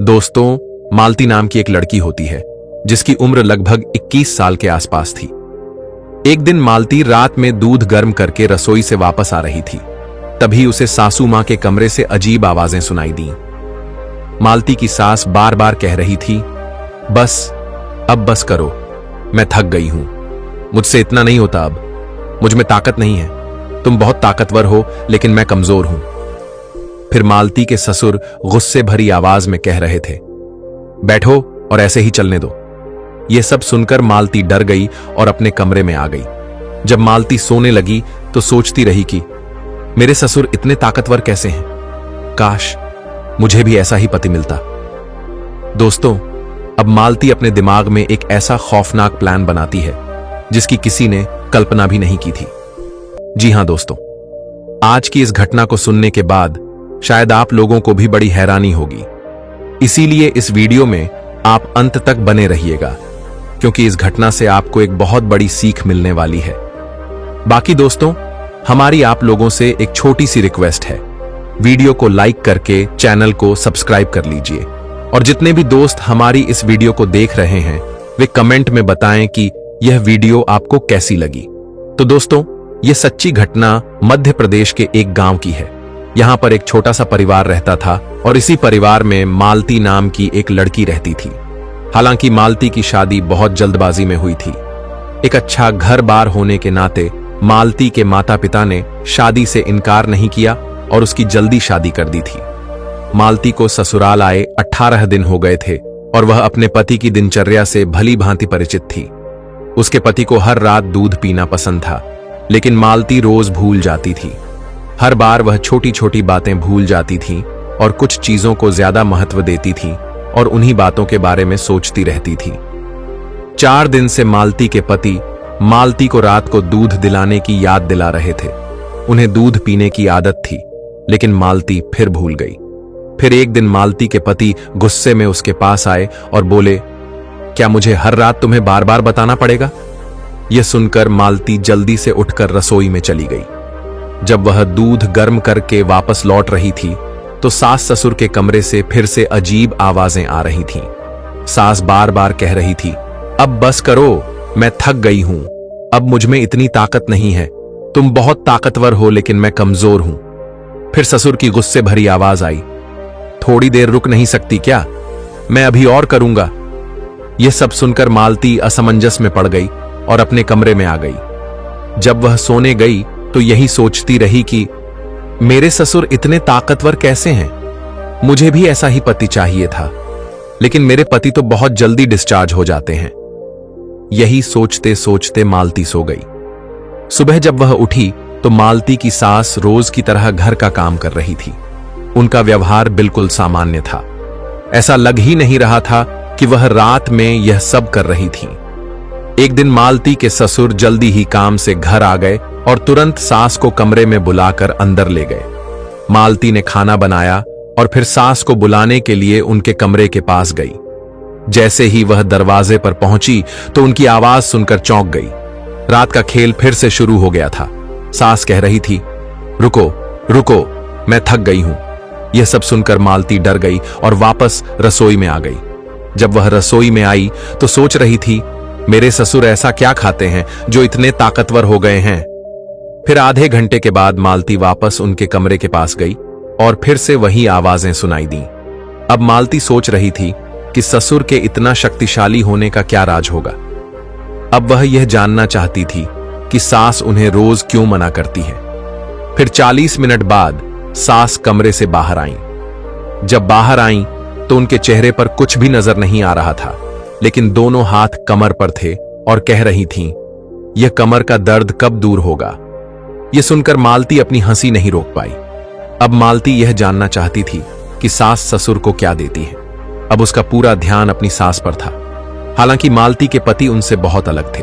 दोस्तों, मालती नाम की एक लड़की होती है जिसकी उम्र लगभग 21 साल के आसपास थी। एक दिन मालती रात में दूध गर्म करके रसोई से वापस आ रही थी। तभी उसे सासू मां के कमरे से अजीब आवाजें सुनाई दीं। मालती की सास बार बार कह रही थी, अब बस करो, मैं थक गई हूं, मुझसे इतना नहीं होता, अब मुझ में ताकत नहीं है, तुम बहुत ताकतवर हो लेकिन मैं कमजोर हूं। फिर मालती के ससुर गुस्से भरी आवाज में कह रहे थे, बैठो और ऐसे ही चलने दो। यह सब सुनकर मालती डर गई और अपने कमरे में आ गई। जब मालती सोने लगी तो सोचती रही कि मेरे ससुर इतने ताकतवर कैसे हैं, काश मुझे भी ऐसा ही पति मिलता। दोस्तों, अब मालती अपने दिमाग में एक ऐसा खौफनाक प्लान बनाती है जिसकी किसी ने कल्पना भी नहीं की थी। जी हां दोस्तों, आज की इस घटना को सुनने के बाद शायद आप लोगों को भी बड़ी हैरानी होगी। इसीलिए इस वीडियो में आप अंत तक बने रहिएगा, क्योंकि इस घटना से आपको एक बहुत बड़ी सीख मिलने वाली है। बाकी दोस्तों, हमारी आप लोगों से एक छोटी सी रिक्वेस्ट है, वीडियो को लाइक करके चैनल को सब्सक्राइब कर लीजिए और जितने भी दोस्त हमारी इस वीडियो को देख रहे हैं वे कमेंट में बताएं कि यह वीडियो आपको कैसी लगी। तो दोस्तों, यह सच्ची घटना मध्य प्रदेश के एक गांव की है। यहां पर एक छोटा सा परिवार रहता था और इसी परिवार में मालती नाम की एक लड़की रहती थी। हालांकि मालती की शादी बहुत जल्दबाजी में हुई थी। एक अच्छा घर बार होने के नाते मालती के माता पिता ने शादी से इनकार नहीं किया और उसकी जल्दी शादी कर दी थी। मालती को ससुराल आए 18 दिन हो गए थे और वह अपने पति की दिनचर्या से भली भांति परिचित थी। उसके पति को हर रात दूध पीना पसंद था, लेकिन मालती रोज भूल जाती थी। हर बार वह छोटी छोटी बातें भूल जाती थी और कुछ चीजों को ज्यादा महत्व देती थी और उन्हीं बातों के बारे में सोचती रहती थी। 4 दिन से मालती के पति मालती को रात को दूध दिलाने की याद दिला रहे थे। उन्हें दूध पीने की आदत थी, लेकिन मालती फिर भूल गई। फिर एक दिन मालती के पति गुस्से में उसके पास आए और बोले, क्या मुझे हर रात तुम्हें बार बार बताना पड़ेगा? यह सुनकर मालती जल्दी से उठकर रसोई में चली गई। जब वह दूध गर्म करके वापस लौट रही थी तो सास ससुर के कमरे से फिर से अजीब आवाजें आ रही थीं। सास बार बार कह रही थी, अब बस करो, मैं थक गई हूं, अब मुझ में इतनी ताकत नहीं है, तुम बहुत ताकतवर हो लेकिन मैं कमजोर हूं। फिर ससुर की गुस्से भरी आवाज आई, थोड़ी देर रुक नहीं सकती क्या? मैं अभी और करूंगा। यह सब सुनकर मालती असमंजस में पड़ गई और अपने कमरे में आ गई। जब वह सोने गई तो यही सोचती रही कि मेरे ससुर इतने ताकतवर कैसे हैं? मुझे भी ऐसा ही पति चाहिए था, लेकिन मेरे पति तो बहुत जल्दी डिस्चार्ज हो जाते हैं। यही सोचते सोचते मालती सो गई। सुबह जब वह उठी तो मालती की सास रोज की तरह घर का काम कर रही थी। उनका व्यवहार बिल्कुल सामान्य था। ऐसा लग ही नहीं रहा था कि वह रात में यह सब कर रही थी। एक दिन मालती के ससुर जल्दी ही काम से घर आ गए और तुरंत सास को कमरे में बुलाकर अंदर ले गए। मालती ने खाना बनाया और फिर सास को बुलाने के लिए उनके कमरे के पास गई। जैसे ही वह दरवाजे पर पहुंची तो उनकी आवाज सुनकर चौंक गई। रात का खेल फिर से शुरू हो गया था। सास कह रही थी, रुको रुको, मैं थक गई हूं। यह सब सुनकर मालती डर गई और वापस रसोई में आ गई। जब वह रसोई में आई तो सोच रही थी, मेरे ससुर ऐसा क्या खाते हैं जो इतने ताकतवर हो गए हैं? फिर आधे घंटे के बाद मालती वापस उनके कमरे के पास गई और फिर से वही आवाजें सुनाई दी। अब मालती सोच रही थी कि ससुर के इतना शक्तिशाली होने का क्या राज होगा। अब वह यह जानना चाहती थी कि सास उन्हें रोज क्यों मना करती है। फिर 40 मिनट बाद सास कमरे से बाहर आईं। जब बाहर आईं तो उनके चेहरे पर कुछ भी नजर नहीं आ रहा था, लेकिन दोनों हाथ कमर पर थे और कह रही थीं, यह कमर का दर्द कब दूर होगा? यह सुनकर मालती अपनी हंसी नहीं रोक पाई। अब मालती यह जानना चाहती थी कि सास ससुर को क्या देती है। अब उसका पूरा ध्यान अपनी सास पर था। हालांकि मालती के पति उनसे बहुत अलग थे।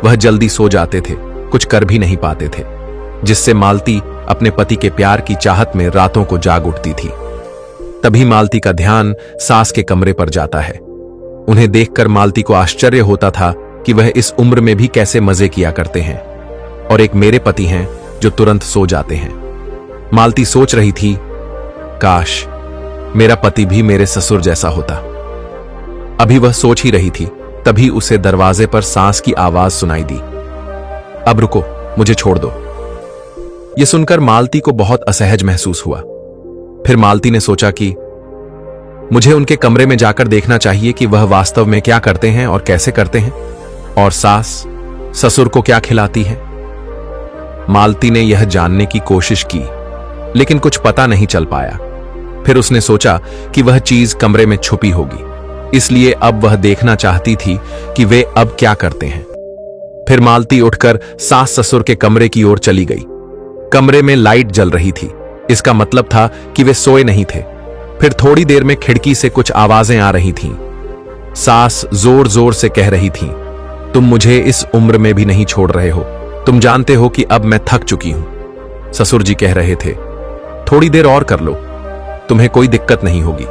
वह जल्दी सो जाते थे, कुछ कर भी नहीं पाते थे, जिससे मालती अपने पति के प्यार की चाहत में रातों को जाग उठती थी। तभी मालती का ध्यान सास के कमरे पर जाता है। उन्हें देखकर मालती को आश्चर्य होता था कि वह इस उम्र में भी कैसे मजे किया करते हैं, और एक मेरे पति हैं जो तुरंत सो जाते हैं। मालती सोच रही थी, काश मेरा पति भी मेरे ससुर जैसा होता। अभी वह सोच ही रही थी, तभी उसे दरवाजे पर सांस की आवाज सुनाई दी। अब रुको, मुझे छोड़ दो। यह सुनकर मालती को बहुत असहज महसूस हुआ। फिर मालती ने सोचा कि मुझे उनके कमरे में जाकर देखना चाहिए कि वह वास्तव में क्या करते हैं और कैसे करते हैं, और सास ससुर को क्या खिलाती है। मालती ने यह जानने की कोशिश की, लेकिन कुछ पता नहीं चल पाया। फिर उसने सोचा कि वह चीज कमरे में छुपी होगी, इसलिए अब वह देखना चाहती थी कि वे अब क्या करते हैं। फिर मालती उठकर सास ससुर के कमरे की ओर चली गई। कमरे में लाइट जल रही थी, इसका मतलब था कि वे सोए नहीं थे। फिर थोड़ी देर में खिड़की से कुछ आवाजें आ रही थीं। सास जोर जोर से कह रही थी, तुम मुझे इस उम्र में भी नहीं छोड़ रहे हो, तुम जानते हो कि अब मैं थक चुकी हूं। ससुर जी कह रहे थे, थोड़ी देर और कर लो, तुम्हें कोई दिक्कत नहीं होगी।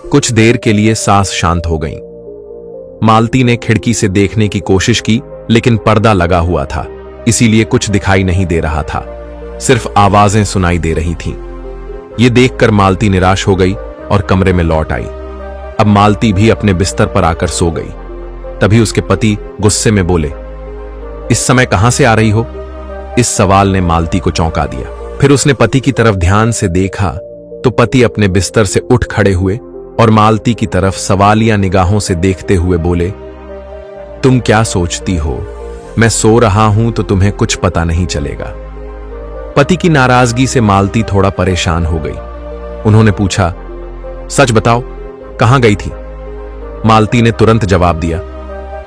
कुछ देर के लिए सास शांत हो गईं। मालती ने खिड़की से देखने की कोशिश की, लेकिन पर्दा लगा हुआ था, इसीलिए कुछ दिखाई नहीं दे रहा था, सिर्फ आवाजें सुनाई दे रही थीं। ये देखकर मालती निराश हो गई और कमरे में लौट आई। अब मालती भी अपने बिस्तर पर आकर सो गई। तभी उसके पति गुस्से में बोले, इस समय कहां से आ रही हो? इस सवाल ने मालती को चौंका दिया। फिर उसने पति की तरफ ध्यान से देखा तो पति अपने बिस्तर से उठ खड़े हुए और मालती की तरफ सवालिया निगाहों से देखते हुए बोले, तुम क्या सोचती हो, मैं सो रहा हूं तो तुम्हें कुछ पता नहीं चलेगा। पति की नाराजगी से मालती थोड़ा परेशान हो गई। उन्होंने पूछा, सच बताओ, कहां गई थी? मालती ने तुरंत जवाब दिया,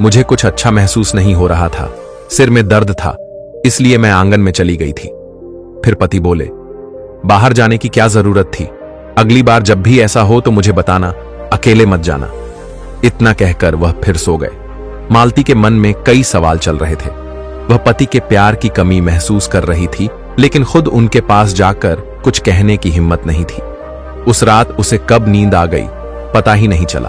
मुझे कुछ अच्छा महसूस नहीं हो रहा था, सिर में दर्द था, इसलिए मैं आंगन में चली गई थी। फिर पति बोले, बाहर जाने की क्या जरूरत थी? अगली बार जब भी ऐसा हो तो मुझे बताना, अकेले मत जाना। इतना कहकर वह फिर सो गए। मालती के मन में कई सवाल चल रहे थे। वह पति के प्यार की कमी महसूस कर रही थी, लेकिन खुद उनके पास जाकर कुछ कहने की हिम्मत नहीं थी। उस रात उसे कब नींद आ गई पता ही नहीं चला।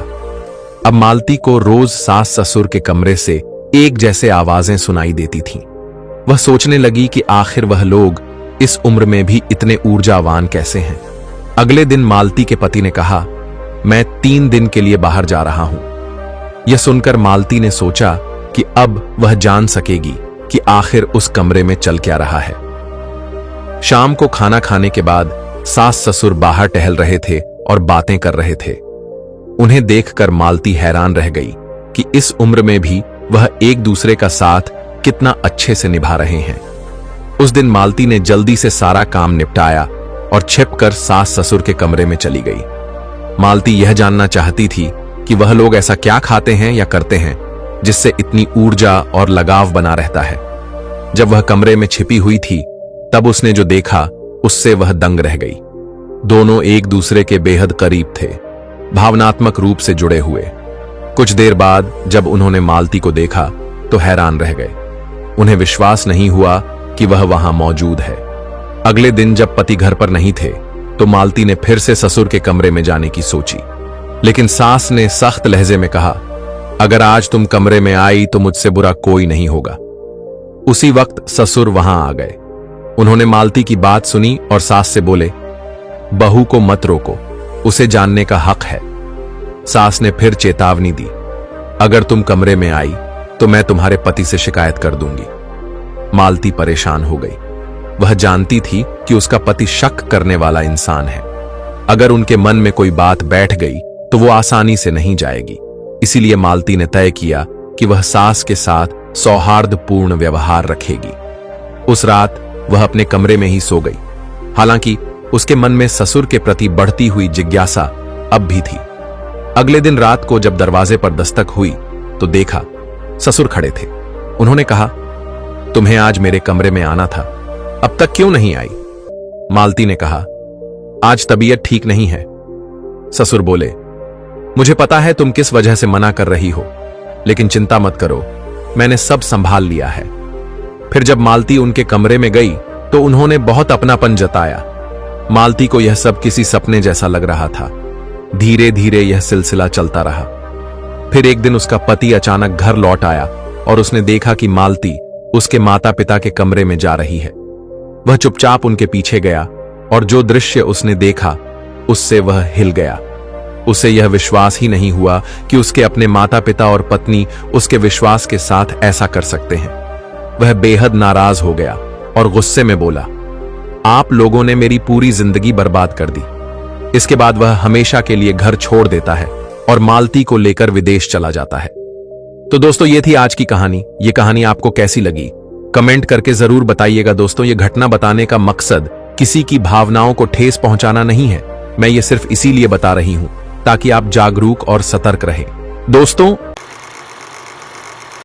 अब मालती को रोज सास ससुर के कमरे से एक जैसे आवाजें सुनाई देती थीं। वह सोचने लगी कि आखिर वह लोग इस उम्र में भी इतने ऊर्जावान कैसे हैं। अगले दिन मालती के पति ने कहा, मैं 3 दिन के लिए बाहर जा रहा हूं। यह सुनकर मालती ने सोचा कि अब वह जान सकेगी कि आखिर उस कमरे में चल क्या रहा है। शाम को खाना खाने के बाद सास ससुर बाहर टहल रहे थे और बातें कर रहे थे। उन्हें देखकर मालती हैरान रह गई कि इस उम्र में भी वह एक दूसरे का साथ कितना अच्छे से निभा रहे हैं। उस दिन मालती ने जल्दी से सारा काम निपटाया और छिपकर सास ससुर के कमरे में चली गई। मालती यह जानना चाहती थी कि वह लोग ऐसा क्या खाते हैं या करते हैं जिससे इतनी ऊर्जा और लगाव बना रहता है। जब वह कमरे में छिपी हुई थी तब उसने जो देखा उससे वह दंग रह गई। दोनों एक दूसरे के बेहद करीब थे, भावनात्मक रूप से जुड़े हुए। कुछ देर बाद जब उन्होंने मालती को देखा तो हैरान रह गए। उन्हें विश्वास नहीं हुआ कि वह वहां मौजूद है। अगले दिन जब पति घर पर नहीं थे तो मालती ने फिर से ससुर के कमरे में जाने की सोची, लेकिन सास ने सख्त लहजे में कहा, अगर आज तुम कमरे में आई तो मुझसे बुरा कोई नहीं होगा। उसी वक्त ससुर वहां आ गए। उन्होंने मालती की बात सुनी और सास से बोले, बहू को मत रोको, उसे जानने का हक है। सास ने फिर चेतावनी दी, अगर तुम कमरे में आई तो मैं तुम्हारे पति से शिकायत कर दूंगी। मालती परेशान हो गई। वह जानती थी कि उसका पति शक करने वाला इंसान है। अगर उनके मन में कोई बात बैठ गई तो वो आसानी से नहीं जाएगी। इसीलिए मालती ने तय किया कि वह सास के साथ सौहार्दपूर्ण व्यवहार रखेगी। उस रात वह अपने कमरे में ही सो गई। हालांकि उसके मन में ससुर के प्रति बढ़ती हुई जिज्ञासा अब भी थी। अगले दिन रात को जब दरवाजे पर दस्तक हुई तो देखा ससुर खड़े थे। उन्होंने कहा, तुम्हें आज मेरे कमरे में आना था, अब तक क्यों नहीं आई? मालती ने कहा, आज तबीयत ठीक नहीं है। ससुर बोले, मुझे पता है तुम किस वजह से मना कर रही हो, लेकिन चिंता मत करो, मैंने सब संभाल लिया है। फिर जब मालती उनके कमरे में गई तो उन्होंने बहुत अपनापन जताया। मालती को यह सब किसी सपने जैसा लग रहा था। धीरे धीरे यह सिलसिला चलता रहा। फिर एक दिन उसका पति अचानक घर लौट आया और उसने देखा कि मालती उसके माता पिता के कमरे में जा रही है। वह चुपचाप उनके पीछे गया और जो दृश्य उसने देखा उससे वह हिल गया। उसे यह विश्वास ही नहीं हुआ कि उसके अपने माता पिता और पत्नी उसके विश्वास के साथ ऐसा कर सकते हैं। वह बेहद नाराज हो गया और गुस्से में बोला, आप लोगों ने मेरी पूरी जिंदगी बर्बाद कर दी। इसके बाद वह हमेशा के लिए घर छोड़ देता है और मालती को लेकर विदेश चला जाता है। तो दोस्तों, ये थी आज की कहानी। ये कहानी आपको कैसी लगी कमेंट करके जरूर बताइएगा। दोस्तों, ये घटना बताने का मकसद किसी की भावनाओं को ठेस पहुंचाना नहीं है। मैं ये सिर्फ इसीलिए बता रही हूं ताकि आप जागरूक और सतर्क रहें। दोस्तों,